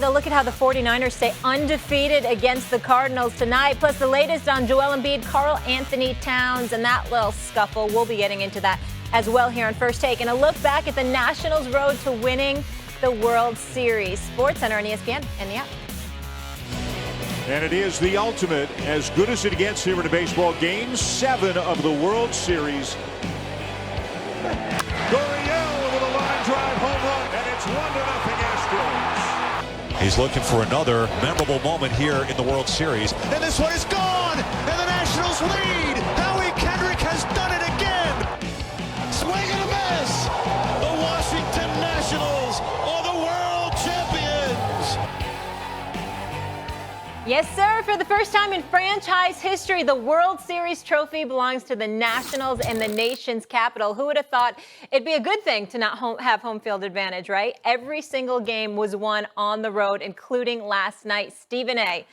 A look at how the 49ers stay undefeated against the Cardinals tonight, plus the latest on Joel Embiid, Karl Anthony Towns, and that little scuffle. We'll be getting into that as well here on First Take. And a look back at the Nationals' road to winning the World Series. SportsCenter on ESPN and the app. And it is the ultimate, as good as it gets here in a baseball game, 7 of the World Series. Gurriel with a line drive home run, and it's 1-0 Astros. He's looking for another memorable moment here in the World Series. And this one is gone, and the Nationals lead. Howie Kendrick has done it again. Swing and a miss. The Washington Nationals are the world champions. Yes, sir. For the first time in franchise history, the World Series trophy belongs to the Nationals in the nation's capital. Who would have thought it'd be a good thing to not have home field advantage, right? Every single game was won on the road, including last night. Stephen A.,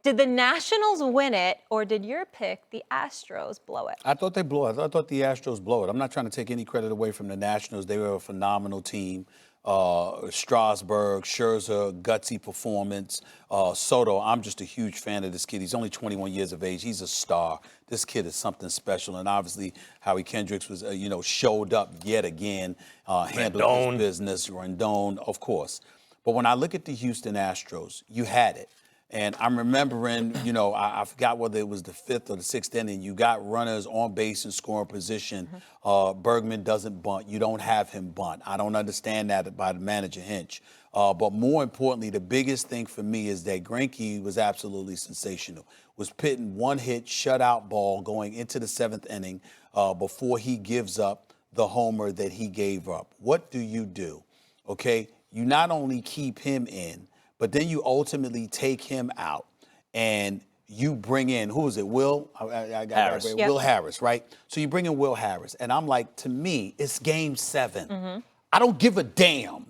did the Nationals win it, or did your pick, the Astros, blow it? I thought they blew it. I thought the Astros blow it. I'm not trying to take any credit away from the Nationals. They were a phenomenal team. Strasburg, Scherzer, gutsy performance. Soto, I'm just a huge fan of this kid. He's only 21 years of age. He's a star. This kid is something special. And obviously, Howie Kendricks was, showed up yet again, handled his business. Rendon, of course. But when I look at the Houston Astros, you had it. And I'm remembering, I forgot whether it was the 5th or the 6th inning. You got runners on base and scoring position. Bergman doesn't bunt. You don't have him bunt. I don't understand that by the manager Hinch. But more importantly, the biggest thing for me is that Greinke was absolutely sensational. Was pitting one hit, shutout ball going into the 7th inning before he gives up the homer that he gave up. What do? Okay, you not only keep him in, but then you ultimately take him out and you bring in, who is it, Will? Harris. Will Harris, right? So you bring in Will Harris. And I'm like, to me, it's game 7. I don't give a damn.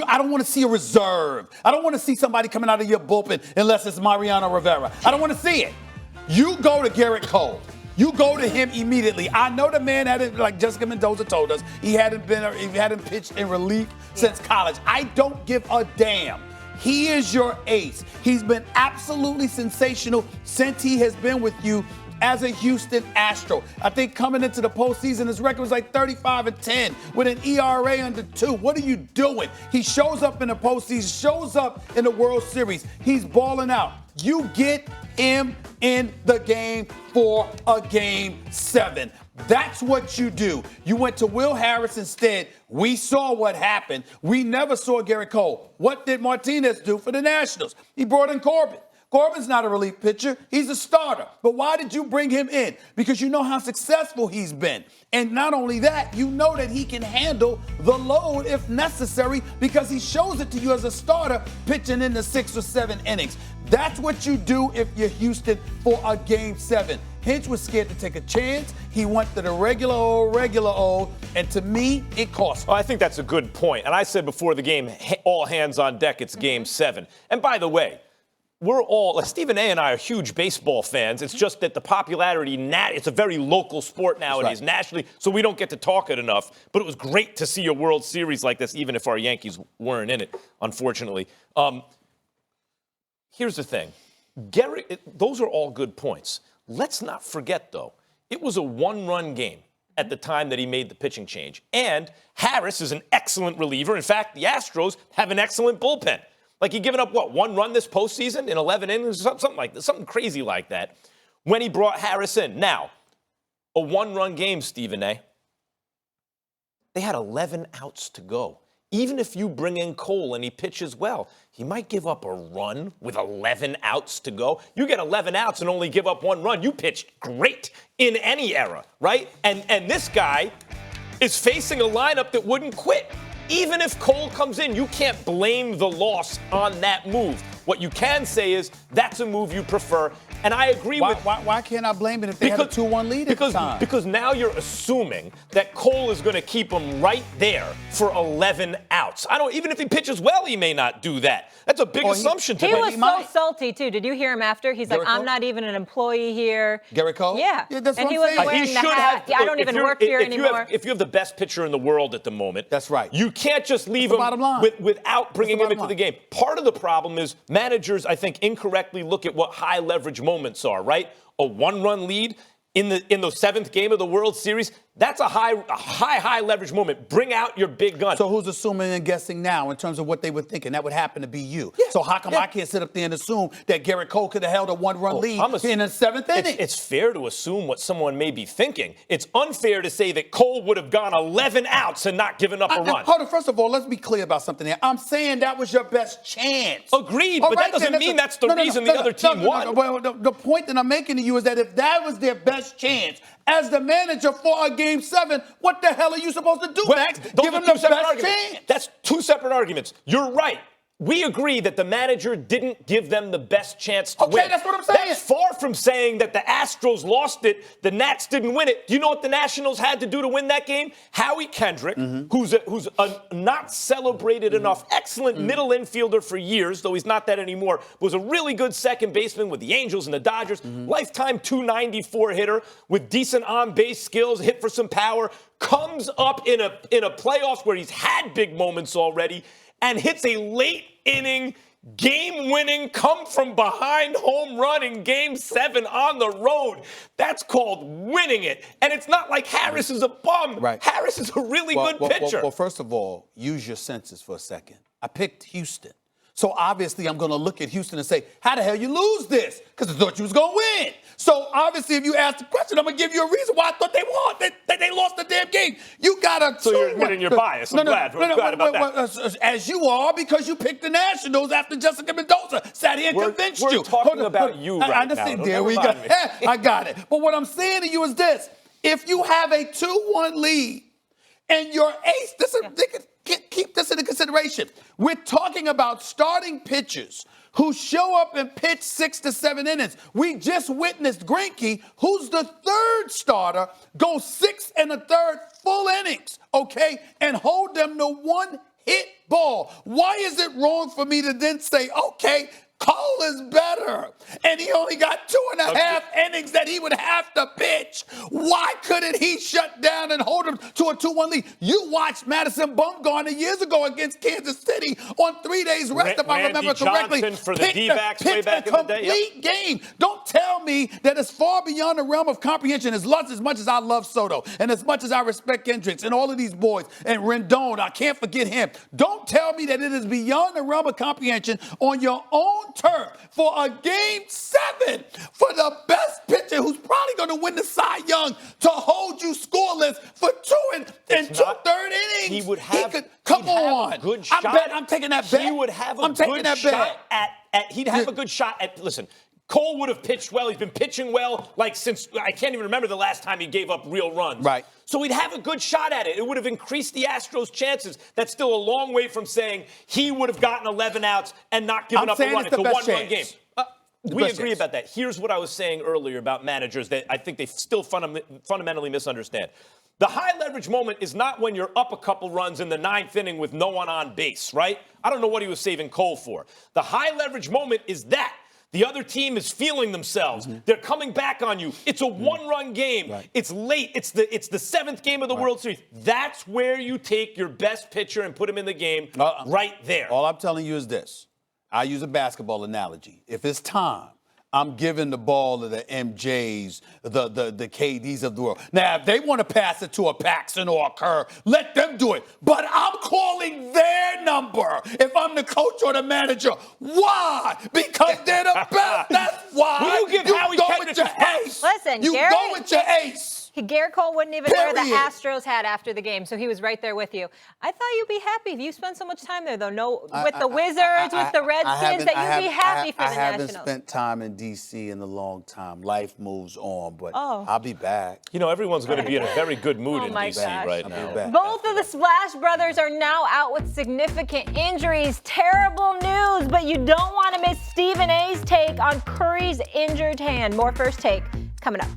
I don't want to see a reserve. I don't want to see somebody coming out of your bullpen unless it's Mariano Rivera. I don't want to see it. You go to Garrett Cole. You go to him immediately. I know the man hadn't, like Jessica Mendoza told us, he hadn't pitched in relief since college. I don't give a damn. He is your ace. He's been absolutely sensational since he has been with you as a Houston Astro. I think coming into the postseason, his record was like 35-10 with an ERA under 2. What are you doing? He shows up in the postseason, shows up in the World Series. He's balling out. You get him in the game for a game 7. That's what you do. You went to Will Harris instead. We saw what happened. We never saw Garrett Cole. What did Martinez do for the Nationals? He brought in Corbin. Corbin's not a relief pitcher. He's a starter. But why did you bring him in? Because you know how successful he's been. And not only that, you know that he can handle the load if necessary because he shows it to you as a starter pitching in the 6 or 7 innings. That's what you do if you're Houston for a game 7. Hinch was scared to take a chance. He went to the regular old, and to me, it cost him. Well, I think that's a good point. And I said before the game, all hands on deck, it's game 7. And by the way, we're all, like Stephen A. and I are huge baseball fans. It's just that the popularity, it's a very local sport nowadays, nationally, so we don't get to talk it enough. But it was great to see a World Series like this, even if our Yankees weren't in it, unfortunately. Here's the thing. Those are all good points. Let's not forget, though, it was a 1-run game at the time that he made the pitching change. And Harris is an excellent reliever. In fact, the Astros have an excellent bullpen. Like, he given up, 1 run this postseason in 11 innings? Something like that, something crazy like that, when he brought Harris in. Now, a 1-run game, Stephen A. They had 11 outs to go. Even if you bring in Cole and he pitches well, he might give up a run with 11 outs to go. You get 11 outs and only give up 1 run. You pitched great in any era, right? And this guy is facing a lineup that wouldn't quit. Even if Cole comes in, you can't blame the loss on that move. What you can say is that's a move you prefer, And I agree with. Why can't I blame it if they had a 2-1 lead at the time? Because now you're assuming that Cole is going to keep him right there for 11 outs. Even if he pitches well, he may not do that. That's a big assumption to He make. was so salty, too. Did you hear him after? He's like, I'm not even an employee here. Garrett Cole? Yeah. That's and what he I'm wasn't saying. wearing He the should hat. have. Yeah, I don't even work here anymore. If you have the best pitcher in the world at the moment, that's right. You can't just leave him without bringing him into the game. Part of the problem is managers, I think, incorrectly look at what high leverage moments are, right? A 1-run lead in the 7th game of the World Series, that's a high leverage moment. Bring out your big gun. So who's assuming and guessing now in terms of what they were thinking? That would happen to be you. Yeah. So how come I can't sit up there and assume that Garrett Cole could have held a 1-run lead in the 7th inning? It's fair to assume what someone may be thinking. It's unfair to say that Cole would have gone 11 outs and not given up a run. Hold on. First of all, let's be clear about something here. I'm saying that was your best chance. Agreed, but that doesn't mean that's the reason the other team won. Well, the point that I'm making to you is that if that was their best chance as the manager for a Game 7, what the hell are you supposed to do, Max? Give him the best chance. That's two separate arguments. You're right. We agree that the manager didn't give them the best chance to win. Okay, that's what I'm saying. That's far from saying that the Astros lost it, the Nats didn't win it. Do you know what the Nationals had to do to win that game? Howie Kendrick, who's a not celebrated enough, excellent middle infielder for years, though he's not that anymore, was a really good second baseman with the Angels and the Dodgers, lifetime .294 hitter with decent on-base skills, hit for some power, comes up in a playoffs where he's had big moments already, and hits a late inning, game-winning, come-from-behind home run in Game 7 on the road. That's called winning it. And it's not like Harris is a bum. Right. Harris is a really good pitcher. Well, first of all, use your senses for a second. I picked Houston. So obviously I'm going to look at Houston and say, how the hell you lose this? Because I thought you was going to win. So obviously if you ask the question, I'm going to give you a reason why I thought they won. They lost the damn game. You got to... So you're admitting your bias. I'm glad about that. As you are, because you picked the Nationals after Jessica Mendoza sat here and convinced you. We're talking about you right I understand. now. There we go. I got it. But what I'm saying to you is this. If you have a 2-1 lead and your ace... Keep this into consideration. We're talking about starting pitchers who show up and pitch 6 to 7 innings. We just witnessed Greinke, who's the third starter, go 6 1/3 full innings, okay, and hold them to 1 hit ball. Why is it wrong for me to then say, okay, Cole is better, and he only got 2.5 innings that he would have to pitch? Why couldn't he shut down and hold him to a 2-1 lead? You watched Madison Bumgarner years ago against Kansas City on 3 days rest, if I remember correctly. Johnson for the D-backs way back in the day. Complete game. Don't tell me that it's far beyond the realm of comprehension. As much as I love Soto, and as much as I respect Hendricks and all of these boys, and Rendon, I can't forget him. Don't tell me that it is beyond the realm of comprehension on your own turf for a Game 7 for the best pitcher who's probably going to win the Cy Young to hold you scoreless for 2 2/3 innings. He would have. Come on. A good shot. I'm taking that bet. He would have a good shot at. He'd have a good shot at. Listen. Cole would have pitched well. He's been pitching well since I can't even remember the last time he gave up real runs. Right. So he'd have a good shot at it. It would have increased the Astros' chances. That's still a long way from saying he would have gotten 11 outs and not given up a run. It's a one-run game. We agree about that. Here's what I was saying earlier about managers that I think they still fundamentally misunderstand. The high leverage moment is not when you're up a couple runs in the 9th inning with no one on base, right? I don't know what he was saving Cole for. The high leverage moment is that. The other team is feeling themselves. They're coming back on you. It's a one-run game. Right. It's late. It's the 7th game of the World Series. That's where you take your best pitcher and put him in the game right there. All I'm telling you is this. I use a basketball analogy. If it's time, I'm giving the ball to the MJs, the KDs of the world. Now, if they want to pass it to a Paxson or a Kerr, let them do it. But I'm calling their number if I'm the coach or the manager. Why? Because they're the best. That's why. Will you give Howie go Kendrick with your his props? ace. Listen, you Garrett, go with your ace. Garrett Cole wouldn't even wear the Period. Astros hat after the game, so he was right there with you. I thought you'd be happy if you spent so much time there, though. No, with the Wizards, with the Redskins, that you'd be happy for the I haven't Nationals. spent time in D.C. in a long time. Life moves on, but Oh. I'll be back. You know, everyone's going to be in a very good mood Oh in my D.C. gosh. right I'll now. be back. Both of the Splash Brothers are now out with significant injuries. Terrible news, but you don't want to miss Stephen A's take on Curry's injured hand. More First Take coming up.